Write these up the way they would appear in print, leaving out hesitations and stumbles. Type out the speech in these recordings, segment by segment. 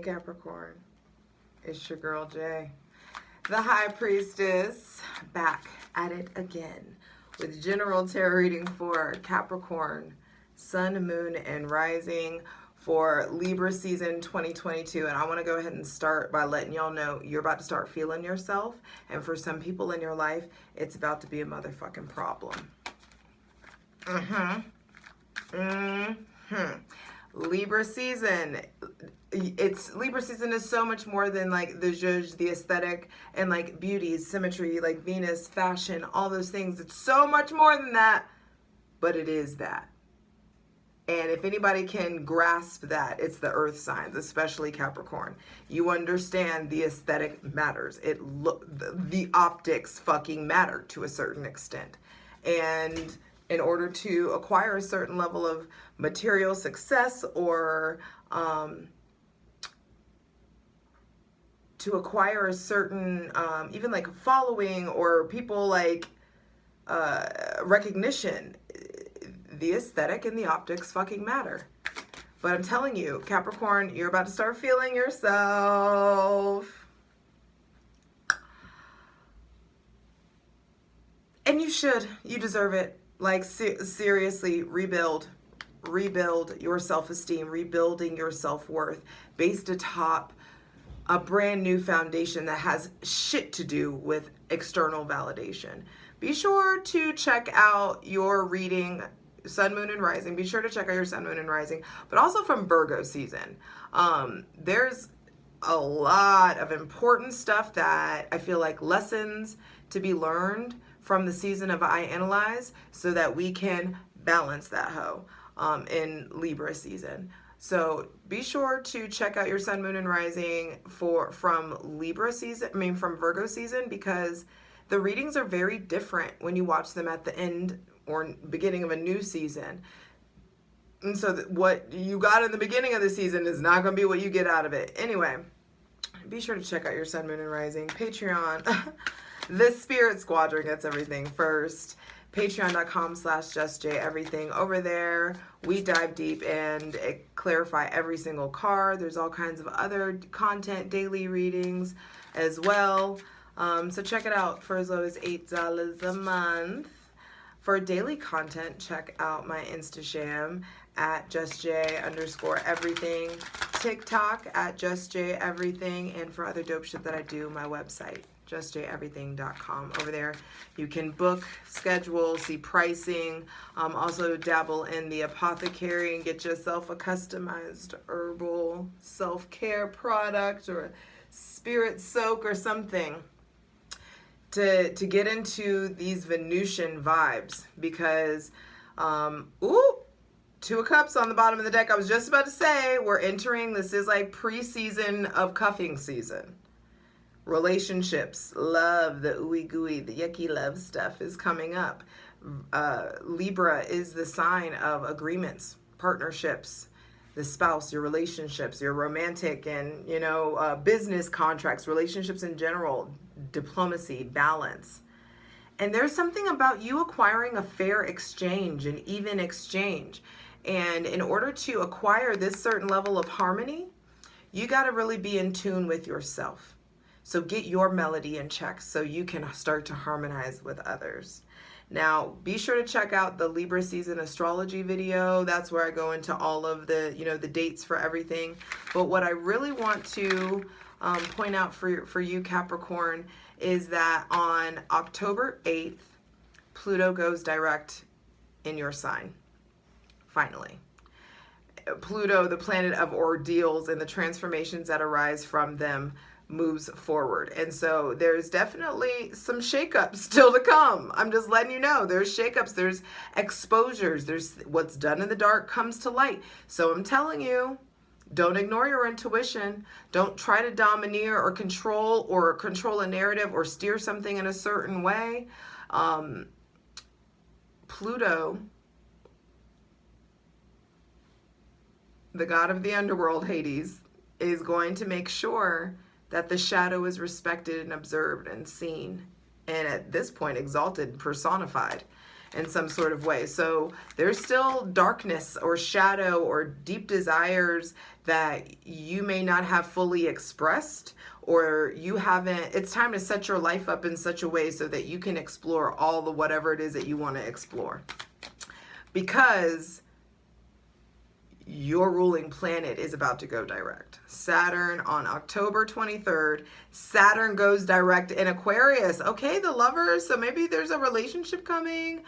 Capricorn, it's your girl Jay, the High Priestess, back at it again with general tarot reading for Capricorn, Sun, Moon, and Rising for Libra season 2022. And I want to go ahead and start by letting y'all know you're about to start feeling yourself. And for some people in your life, it's about to be a motherfucking problem. Libra season. Libra season is so much more than like the zhuzh, the aesthetic, and like beauty, symmetry, like Venus, fashion, all those things. It's so much more than that, but it is that. And if anybody can grasp that, it's the earth signs, especially Capricorn. You understand the aesthetic matters. The optics fucking matter to a certain extent. And in order to acquire a certain level of material success or to acquire a certain even like following or people like recognition, the aesthetic and the optics fucking matter. But I'm telling you, Capricorn, you're about to start feeling yourself. And you should. You deserve it. Like, seriously, rebuild your self-esteem, rebuilding your self-worth based atop a brand new foundation that has shit to do with external validation. Be sure to check out your reading, Sun, Moon, and Rising. Be sure to check out your Sun, Moon, and Rising, but also from Virgo season. There's a lot of important stuff that I feel like lessons to be learned from the season of I Analyze so that we can balance that hoe in Libra season. So be sure to check out your Sun, Moon, and Rising from Libra season, from Virgo season, because the readings are very different when you watch them at the end or beginning of a new season. And so what you got in the beginning of the season is not going to be what you get out of it. Anyway, be sure to check out your Sun, Moon, and Rising. Patreon. The Spirit Squadron gets everything first. Patreon.com/justjeverything. Over there, we dive deep and clarify every single card. There's all kinds of other content, daily readings as well. So check it out for as low as $8 a month. For daily content, check out my Instagram at justj_everything, TikTok at justjeverything, and for other dope shit that I do, my website, justjeverything.com. Over there, you can book, schedule, see pricing, also dabble in the apothecary and get yourself a customized herbal self-care product or a spirit soak or something to get into these Venusian vibes, because Two of Cups on the bottom of the deck. I was just about to say we're entering, this is like pre-season of cuffing season. Relationships, love, the ooey gooey, the yucky love stuff is coming up. Libra is the sign of agreements, partnerships, the spouse, your relationships, your romantic and, business contracts, relationships in general, diplomacy, balance. And there's something about you acquiring a fair exchange, an even exchange. And in order to acquire this certain level of harmony, you got to really be in tune with yourself. So get your melody in check so you can start to harmonize with others. Now, be sure to check out the Libra season astrology video. That's where I go into all of the, the dates for everything. But what I really want to point out for you, Capricorn, is that on October 8th, Pluto goes direct in your sign. Finally. Pluto, the planet of ordeals and the transformations that arise from them, moves forward. And so there's definitely some shakeups still to come. I'm just letting you know there's shakeups, there's exposures, there's what's done in the dark comes to light. So I'm telling you, don't ignore your intuition. Don't try to domineer or control a narrative or steer something in a certain way. Pluto, the god of the underworld, Hades, is going to make sure that the shadow is respected and observed and seen, and at this point exalted and personified. in some sort of way. So there's still darkness or shadow or deep desires that you may not have fully expressed, or you haven't. It's time to set your life up in such a way so that you can explore all the whatever it is that you want to explore. Because your ruling planet is about to go direct. Saturn on October 23rd, Saturn goes direct in Aquarius. Okay, the lovers, so maybe there's a relationship coming.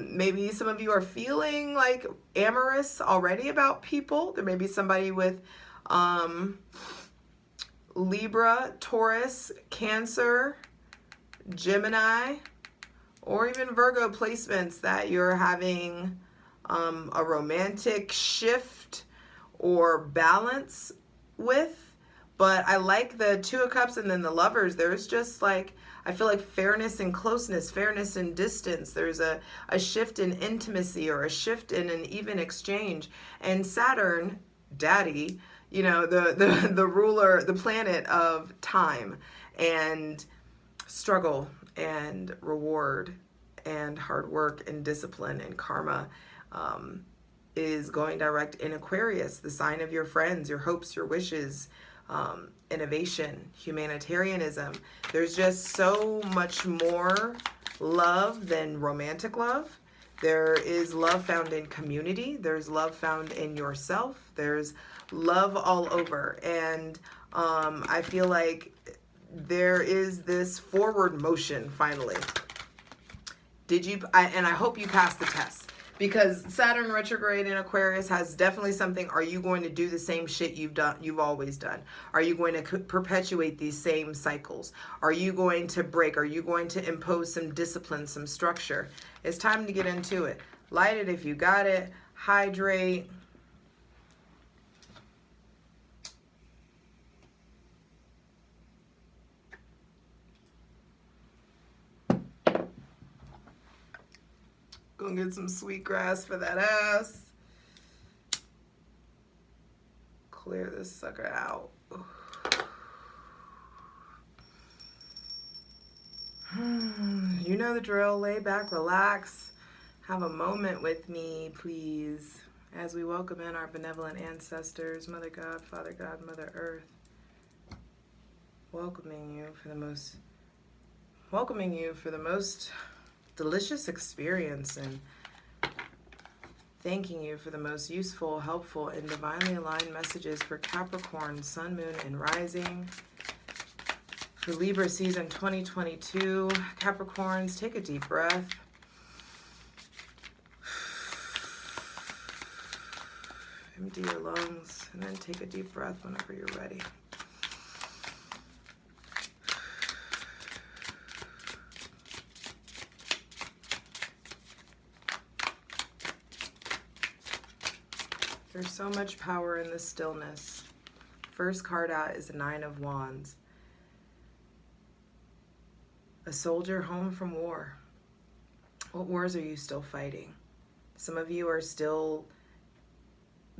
Maybe some of you are feeling like amorous already about people. There may be somebody with Libra, Taurus, Cancer, Gemini, or even Virgo placements that you're having a romantic shift or balance with. But I like the Two of Cups and then the Lovers. There's just like, I feel like fairness and closeness, fairness and distance. There's a shift in intimacy or a shift in an even exchange. And Saturn, daddy, you know, the ruler, the planet of time and struggle and reward and hard work and discipline and karma, is going direct in Aquarius, the sign of your friends, your hopes, your wishes, innovation, humanitarianism. There's just so much more love than romantic love. There is love found in community. There's love found in yourself. There's love all over. And I feel like there is this forward motion finally. And I hope you passed the test. Because Saturn retrograde in Aquarius has definitely something. Are you going to do the same shit you've always done? Are you going to perpetuate these same cycles? Are you going to break? Are you going to impose some discipline, some structure? It's time to get into it. Light it if you got it. Hydrate. Gonna get some sweet grass for that ass. Clear this sucker out. You know the drill. Lay back, relax. Have a moment with me, please, as we welcome in our benevolent ancestors, Mother God, Father God, Mother Earth. Welcoming you for the most delicious experience, and thanking you for the most useful, helpful, and divinely aligned messages for Capricorn, Sun, Moon, and Rising. For Libra season 2022, Capricorns, take a deep breath. Empty your lungs, and then take a deep breath whenever you're ready. There's so much power in this stillness. First card out is the Nine of Wands. A soldier home from war. What wars are you still fighting? Some of you are still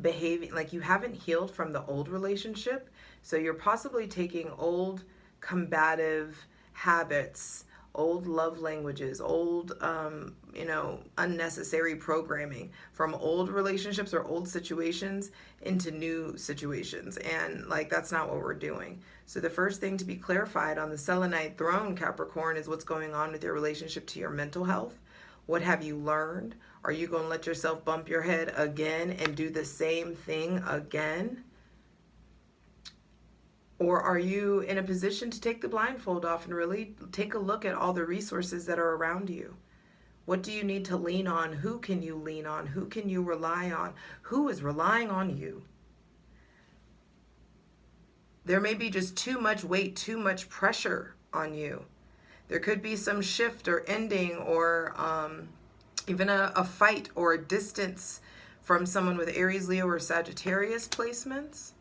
behaving like you haven't healed from the old relationship. So you're possibly taking old combative habits, old love languages, old, unnecessary programming from old relationships or old situations into new situations. And like, that's not what we're doing. So the first thing to be clarified on the Selenite throne, Capricorn, is what's going on with your relationship to your mental health. What have you learned? Are you going to let yourself bump your head again and do the same thing again? Or are you in a position to take the blindfold off and really take a look at all the resources that are around you? What do you need to lean on? Who can you lean on? Who can you rely on? Who is relying on you? There may be just too much weight, too much pressure on you. There could be some shift or ending or even a fight or a distance from someone with Aries, Leo, or Sagittarius placements.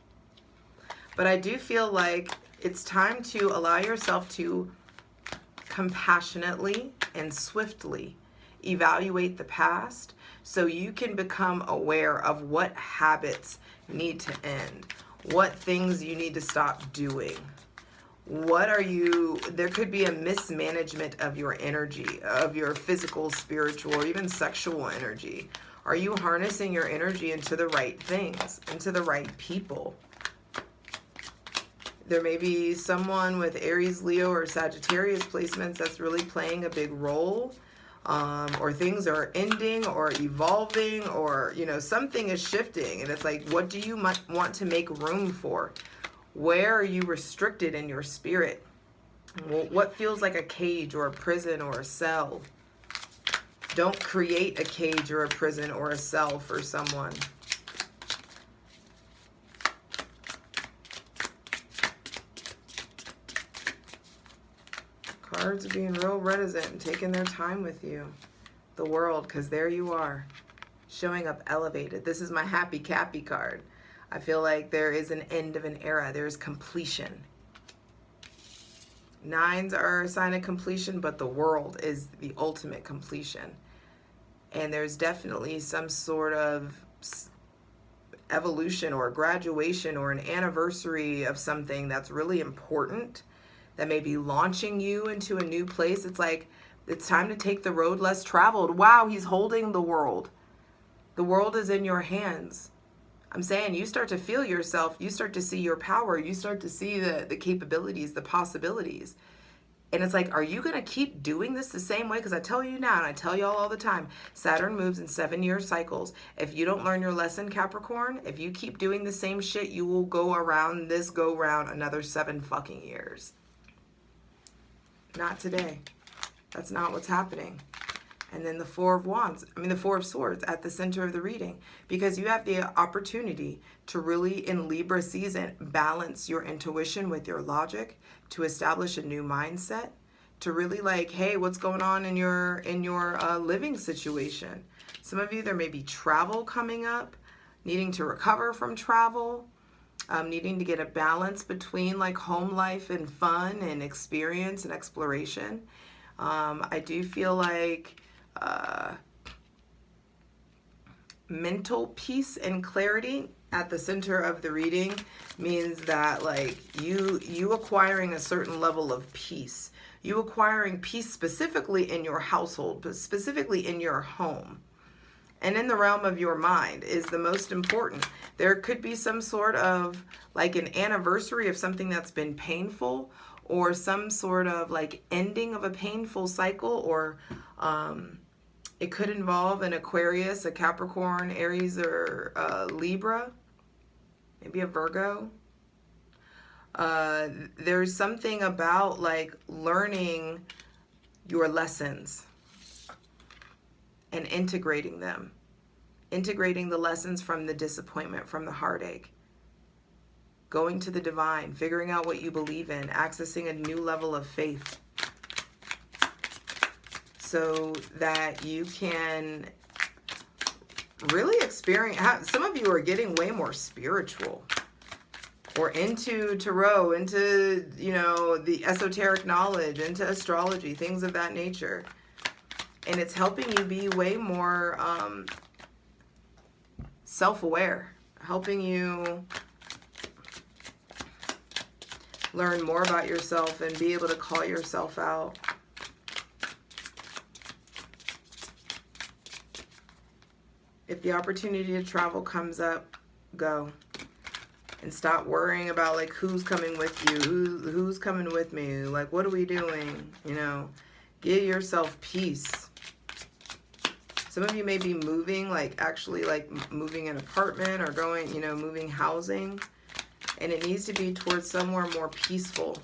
But I do feel like it's time to allow yourself to compassionately and swiftly evaluate the past so you can become aware of what habits need to end, what things you need to stop doing, What are you, there could be a mismanagement of your energy, of your physical, spiritual, or even sexual energy. Are you harnessing your energy into the right things, into the right people? There may be someone with Aries, Leo, or Sagittarius placements that's really playing a big role, or things are ending or evolving, or, you know, something is shifting. And it's like, what do you want to make room for? Where are you restricted in your spirit? What feels like a cage or a prison or a cell? Don't create a cage or a prison or a cell for someone. Cards are being real reticent and taking their time with you. The World, because there you are, showing up elevated. This is my Happy Cappy card. I feel like there is an end of an era. There is completion. Nines are a sign of completion, but the World is the ultimate completion. And there's definitely some sort of evolution or graduation or an anniversary of something that's really important that may be launching you into a new place. It's like, it's time to take the road less traveled. Wow, he's holding the world. The world is in your hands. I'm saying you start to feel yourself, you start to see your power, you start to see the capabilities, the possibilities. And it's like, are you going to keep doing this the same way? Because I tell you now, and I tell y'all all the time, Saturn moves in 7-year cycles. If you don't learn your lesson, Capricorn, if you keep doing the same shit, you will go around this go round another 7 fucking years. Not today. That's not what's happening. And then the Four of Swords at the center of the reading, because you have the opportunity to really, in Libra season, balance your intuition with your logic, to establish a new mindset, to really like, hey, what's going on in your living situation? Some of you, there may be travel coming up, needing to recover from travel, needing to get a balance between like home life and fun and experience and exploration. I do feel like mental peace and clarity at the center of the reading means that like you acquiring a certain level of peace, you acquiring peace specifically in your household, but specifically in your home and in the realm of your mind is the most important. There could be some sort of like an anniversary of something that's been painful, or some sort of like ending of a painful cycle, or it could involve an Aquarius, a Capricorn, Aries, or Libra, maybe a Virgo. There's something about like learning your lessons and integrating them. Integrating the lessons from the disappointment, from the heartache. Going to the divine, figuring out what you believe in, accessing a new level of faith, so that you can really experience. Some of you are getting way more spiritual, or into tarot, into, you know, the esoteric knowledge, into astrology, things of that nature. And it's helping you be way more self-aware, helping you learn more about yourself and be able to call yourself out. If the opportunity to travel comes up, go. And stop worrying about like who's coming with you, who's coming with me, like what are we doing, you know. Give yourself peace. Some of you may be moving, like actually like moving an apartment or going, you know, moving housing. And it needs to be towards somewhere more peaceful,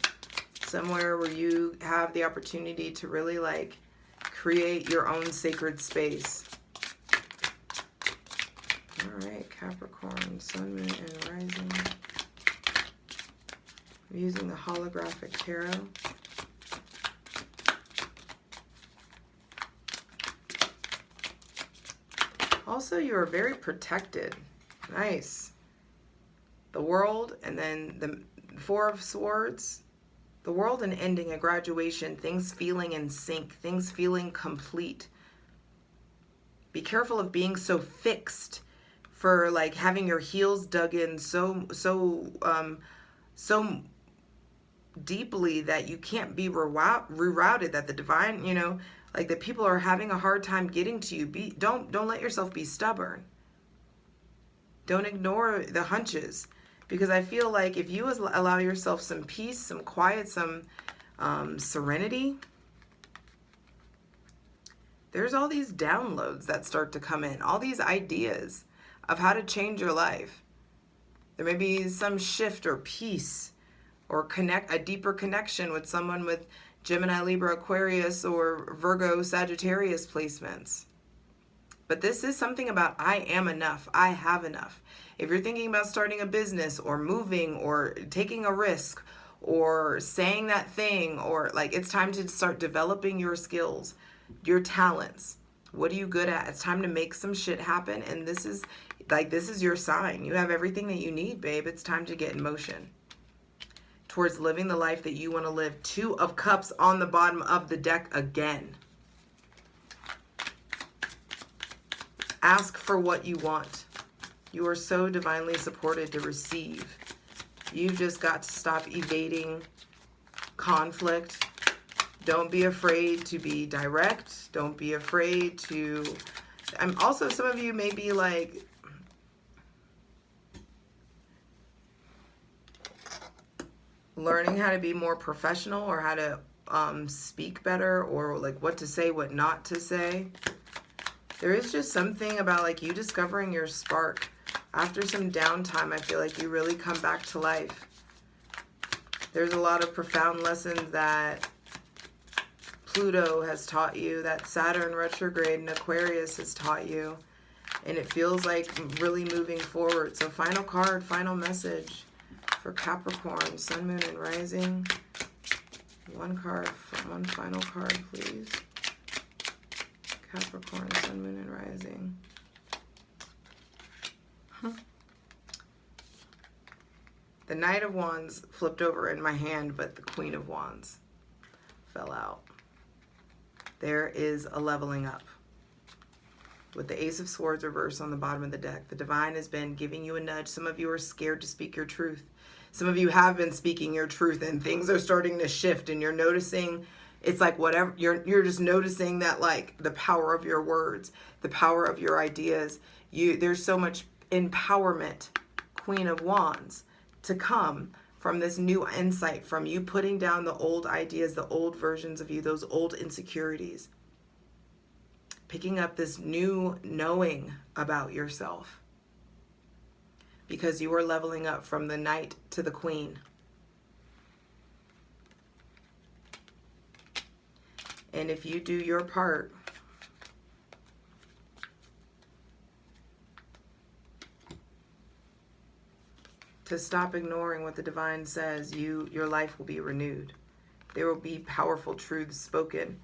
somewhere where you have the opportunity to really like create your own sacred space. All right, Capricorn, Sun, Moon, and Rising. I'm using the holographic tarot. Also, you are very protected. Nice. The World, and then the Four of Swords. The World and ending, a graduation, things feeling in sync, things feeling complete. Be careful of being so fixed, for like having your heels dug in so deeply that you can't be rerouted, that the divine, you know, like that people are having a hard time getting to you. Don't let yourself be stubborn. Don't ignore the hunches, because I feel like if you allow yourself some peace, some quiet, some serenity, there's all these downloads that start to come in, all these ideas of how to change your life. There may be some shift or peace or a deeper connection with someone with Gemini, Libra, Aquarius, or Virgo, Sagittarius placements. But this is something about I am enough. I have enough. If you're thinking about starting a business or moving or taking a risk or saying that thing, or like, it's time to start developing your skills, your talents. What are you good at? It's time to make some shit happen. And this is your sign. You have everything that you need, babe. It's time to get in motion towards living the life that you want to live. 2 of Cups on the bottom of the deck again. Ask for what you want. You are so divinely supported to receive. You've just got to stop evading conflict. Don't be afraid to be direct. Don't be afraid to... also, some of you may be like... learning how to be more professional, or how to speak better, or like what to say, what not to say. There is just something about like you discovering your spark. After some downtime, I feel like you really come back to life. There's a lot of profound lessons that Pluto has taught you, that Saturn retrograde in Aquarius has taught you, and it feels like really moving forward. So final card, final message for Capricorn, Sun, Moon, and Rising. One final card, please. Capricorn, Sun, Moon, and Rising. The Knight of Wands flipped over in my hand, but the Queen of Wands fell out. There is a leveling up. With the Ace of Swords reversed on the bottom of the deck, the divine has been giving you a nudge. Some of you are scared to speak your truth. Some of you have been speaking your truth, and things are starting to shift, and you're noticing, it's like whatever, you're just noticing that, like, the power of your words, the power of your ideas. There's so much empowerment, Queen of Wands, to come from this new insight, from you putting down the old ideas, the old versions of you, those old insecurities. Picking up this new knowing about yourself. Because you are leveling up from the Knight to the Queen. And if you do your part, to stop ignoring what the divine says, your life will be renewed. There will be powerful truths spoken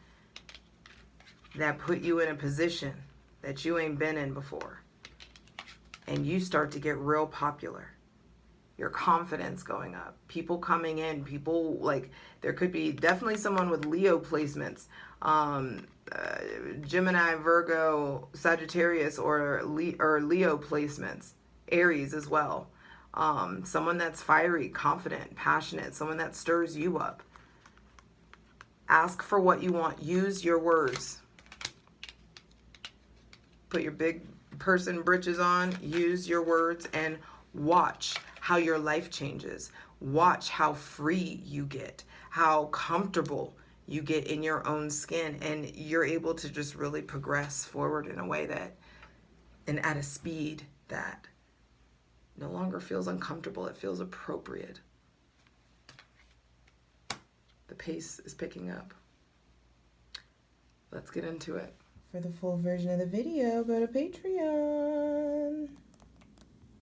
that put you in a position that you ain't been in before. And you start to get real popular. Your confidence going up. People coming in. People, like, there could be definitely someone with Leo placements. Gemini, Virgo, Sagittarius, or Leo placements. Aries as well. Someone that's fiery, confident, passionate. Someone that stirs you up. Ask for what you want. Use your words. Put your big person britches on. Use your words and watch how your life changes. Watch how free you get. How comfortable you get in your own skin. And you're able to just really progress forward in a way that, and at a speed that no longer feels uncomfortable. It feels appropriate. The pace is picking up. Let's get into it. For the full version of the video, go to Patreon.